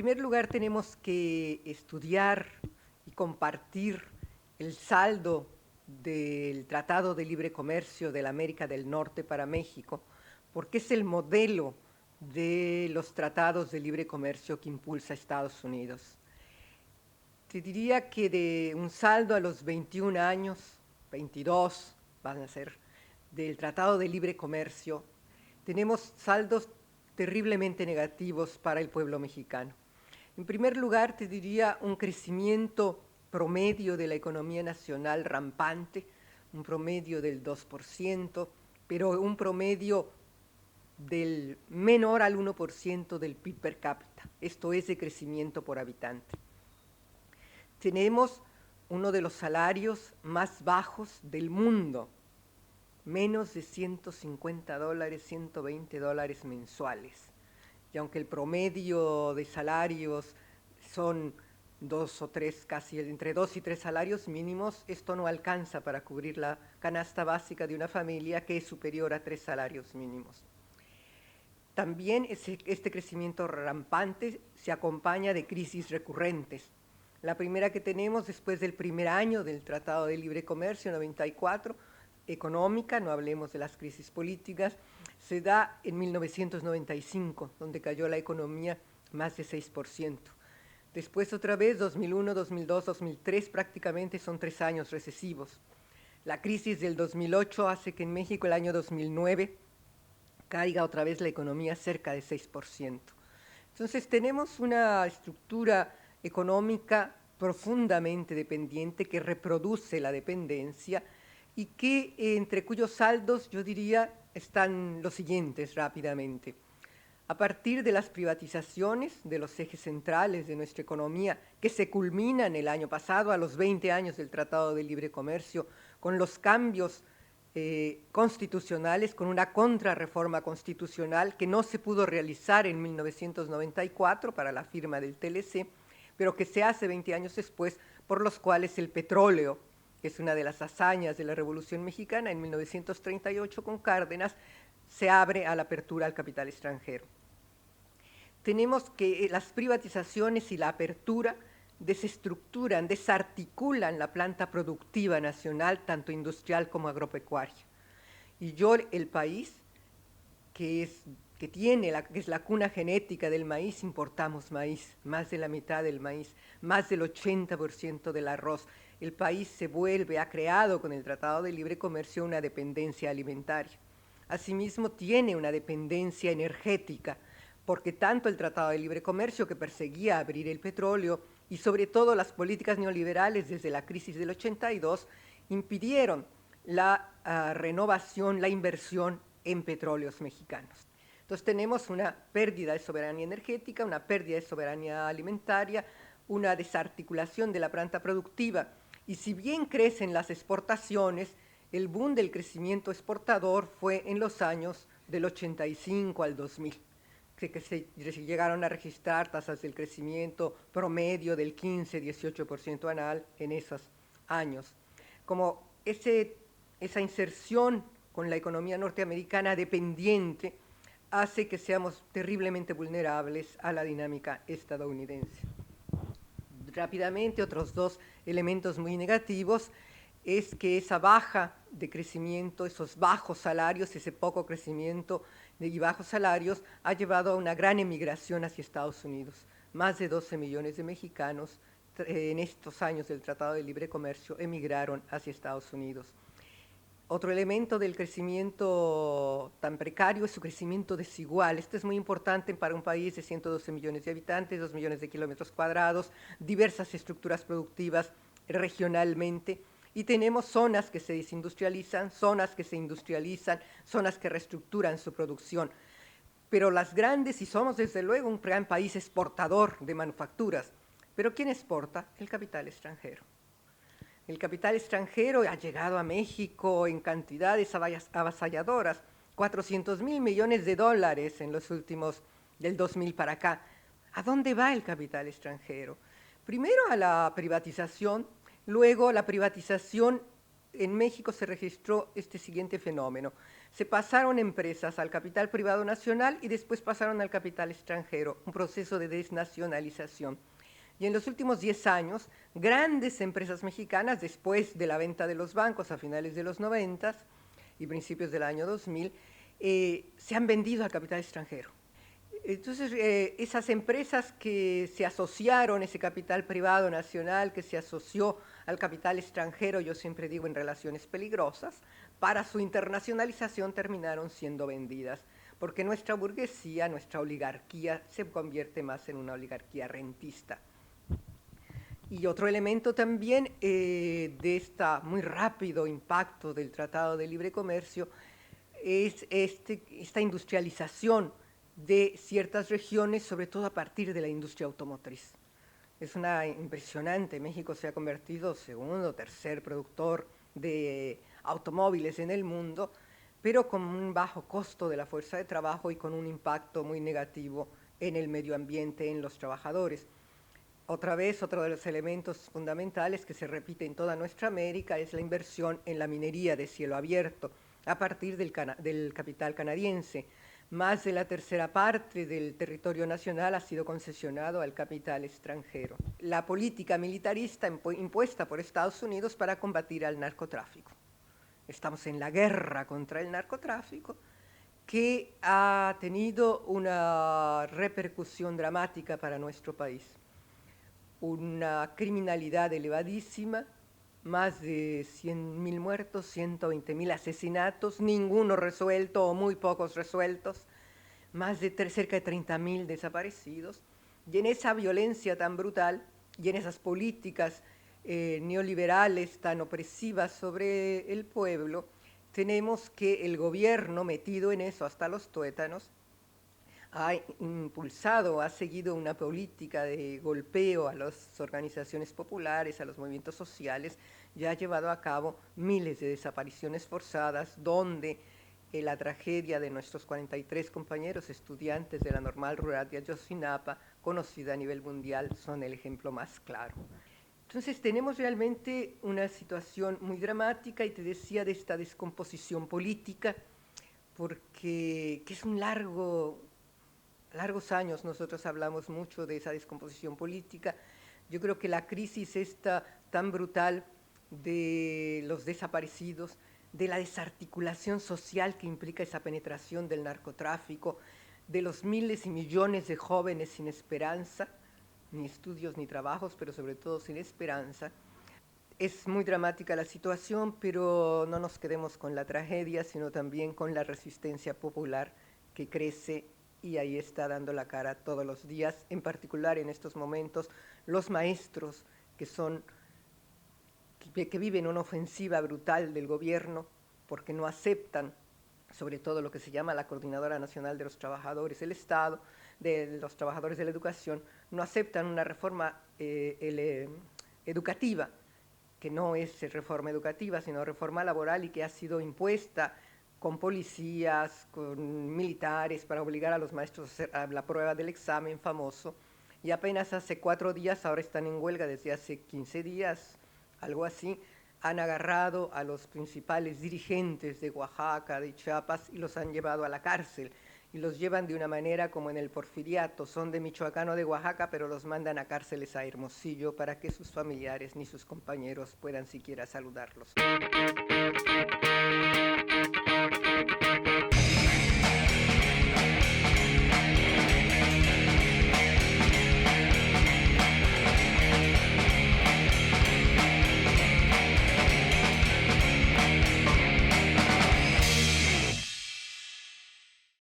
primer lugar, tenemos que estudiar y compartir el saldo del Tratado de Libre Comercio de la América del Norte para México, porque es el modelo de los tratados de libre comercio que impulsa Estados Unidos. Te diría que de un saldo a los 21 años, 22 van a ser, del Tratado de Libre Comercio, tenemos saldos terriblemente negativos para el pueblo mexicano. En primer lugar, te diría un crecimiento promedio de la economía nacional rampante, un promedio del 2%, pero un promedio del menor al 1% del PIB per cápita. Esto es de crecimiento por habitante. Tenemos uno de los salarios más bajos del mundo, menos de $150, $120 mensuales. Y aunque el promedio de salarios son 2 o 3, casi entre 2 y 3 salarios mínimos, esto no alcanza para cubrir la canasta básica de una familia que es superior a 3 salarios mínimos. También este crecimiento rampante se acompaña de crisis recurrentes. La primera que tenemos después del primer año del Tratado de Libre Comercio, 94, económica, no hablemos de las crisis políticas, se da en 1995, donde cayó la economía más de 6%. Después otra vez, 2001, 2002, 2003, prácticamente son 3 años recesivos. La crisis del 2008 hace que en México el año 2009 caiga otra vez la economía cerca de 6%. Entonces tenemos una estructura económica profundamente dependiente que reproduce la dependencia y que entre cuyos saldos yo diría están los siguientes rápidamente. A partir de las privatizaciones de los ejes centrales de nuestra economía, que se culminan el año pasado, a los 20 años del Tratado de Libre Comercio, con los cambios constitucionales, con una contrarreforma constitucional que no se pudo realizar en 1994 para la firma del TLC, pero que se hace 20 años después, por los cuales el petróleo, que es una de las hazañas de la Revolución Mexicana, en 1938 con Cárdenas, se abre a la apertura al capital extranjero. Tenemos que las privatizaciones y la apertura desestructuran, desarticulan la planta productiva nacional, tanto industrial como agropecuaria. Y el país, que es la cuna genética del maíz, importamos maíz, más de la mitad del maíz, más del 80% del arroz. El país ha creado con el Tratado de Libre Comercio una dependencia alimentaria. Asimismo, tiene una dependencia energética, porque tanto el Tratado de Libre Comercio, que perseguía abrir el petróleo, y sobre todo las políticas neoliberales desde la crisis del 82, impidieron la renovación, la inversión en petróleos mexicanos. Entonces tenemos una pérdida de soberanía energética, una pérdida de soberanía alimentaria, una desarticulación de la planta productiva, y si bien crecen las exportaciones, el boom del crecimiento exportador fue en los años del 85 al 2000, que se llegaron a registrar tasas del crecimiento promedio del 15-18% anual en esos años. Como esa inserción con la economía norteamericana dependiente hace que seamos terriblemente vulnerables a la dinámica estadounidense. Rápidamente, otros dos elementos muy negativos es que esa baja de crecimiento, esos bajos salarios, ese poco crecimiento y bajos salarios ha llevado a una gran emigración hacia Estados Unidos. Más de 12 millones de mexicanos en estos años del Tratado de Libre Comercio emigraron hacia Estados Unidos. Otro elemento del crecimiento tan precario es su crecimiento desigual. Esto es muy importante para un país de 112 millones de habitantes, 2 millones de kilómetros cuadrados, diversas estructuras productivas regionalmente, y tenemos zonas que se desindustrializan, zonas que se industrializan, zonas que reestructuran su producción. Pero las grandes, y somos desde luego un gran país exportador de manufacturas, pero ¿quién exporta? El capital extranjero. El capital extranjero ha llegado a México en cantidades avasalladoras, 400,000 millones de dólares en los últimos, del 2000 para acá. ¿A dónde va el capital extranjero? Primero a la privatización, luego la privatización en México se registró este siguiente fenómeno. Se pasaron empresas al capital privado nacional y después pasaron al capital extranjero, un proceso de desnacionalización. Y en los últimos 10 años, grandes empresas mexicanas, después de la venta de los bancos a finales de los 90 y principios del año 2000, se han vendido al capital extranjero. Entonces, esas empresas que se asociaron, ese capital privado nacional que se asoció al capital extranjero, yo siempre digo en relaciones peligrosas, para su internacionalización terminaron siendo vendidas, porque nuestra burguesía, nuestra oligarquía, se convierte más en una oligarquía rentista. Y otro elemento también de este muy rápido impacto del Tratado de Libre Comercio es esta industrialización de ciertas regiones, sobre todo a partir de la industria automotriz. Es una impresionante, México se ha convertido segundo o tercer productor de automóviles en el mundo, pero con un bajo costo de la fuerza de trabajo y con un impacto muy negativo en el medio ambiente, en los trabajadores. Otra vez, otro de los elementos fundamentales que se repite en toda nuestra América es la inversión en la minería de cielo abierto a partir del capital canadiense. Más de la tercera parte del territorio nacional ha sido concesionado al capital extranjero. La política militarista impuesta por Estados Unidos para combatir al narcotráfico. Estamos en la guerra contra el narcotráfico, que ha tenido una repercusión dramática para nuestro país. Una criminalidad elevadísima, más de 100.000 muertos, 120.000 asesinatos, ninguno resuelto o muy pocos resueltos, más de cerca de 30.000 desaparecidos, y en esa violencia tan brutal y en esas políticas neoliberales tan opresivas sobre el pueblo, tenemos que el gobierno, metido en eso hasta los tuétanos, ha impulsado, ha seguido una política de golpeo a las organizaciones populares, a los movimientos sociales, y ha llevado a cabo miles de desapariciones forzadas, donde la tragedia de nuestros 43 compañeros estudiantes de la Normal Rural de Ayotzinapa, conocida a nivel mundial, son el ejemplo más claro. Entonces tenemos realmente una situación muy dramática, y te decía de esta descomposición política, porque que es un largos años nosotros hablamos mucho de esa descomposición política. Yo creo que la crisis esta tan brutal de los desaparecidos, de la desarticulación social que implica esa penetración del narcotráfico, de los miles y millones de jóvenes sin esperanza, ni estudios ni trabajos, pero sobre todo sin esperanza. Es muy dramática la situación, pero no nos quedemos con la tragedia, sino también con la resistencia popular que crece y ahí está dando la cara todos los días, en particular en estos momentos, los maestros que viven una ofensiva brutal del gobierno porque no aceptan, sobre todo lo que se llama la Coordinadora Nacional de los Trabajadores del Estado, de los trabajadores de la educación, no aceptan una reforma educativa, que no es reforma educativa, sino reforma laboral, y que ha sido impuesta con policías, con militares, para obligar a los maestros a hacer la prueba del examen famoso, y apenas hace 4 días, ahora están en huelga desde hace 15 días, algo así, han agarrado a los principales dirigentes de Oaxaca, de Chiapas, y los han llevado a la cárcel, y los llevan de una manera como en el porfiriato, son de Michoacán o de Oaxaca, pero los mandan a cárceles a Hermosillo para que sus familiares ni sus compañeros puedan siquiera saludarlos.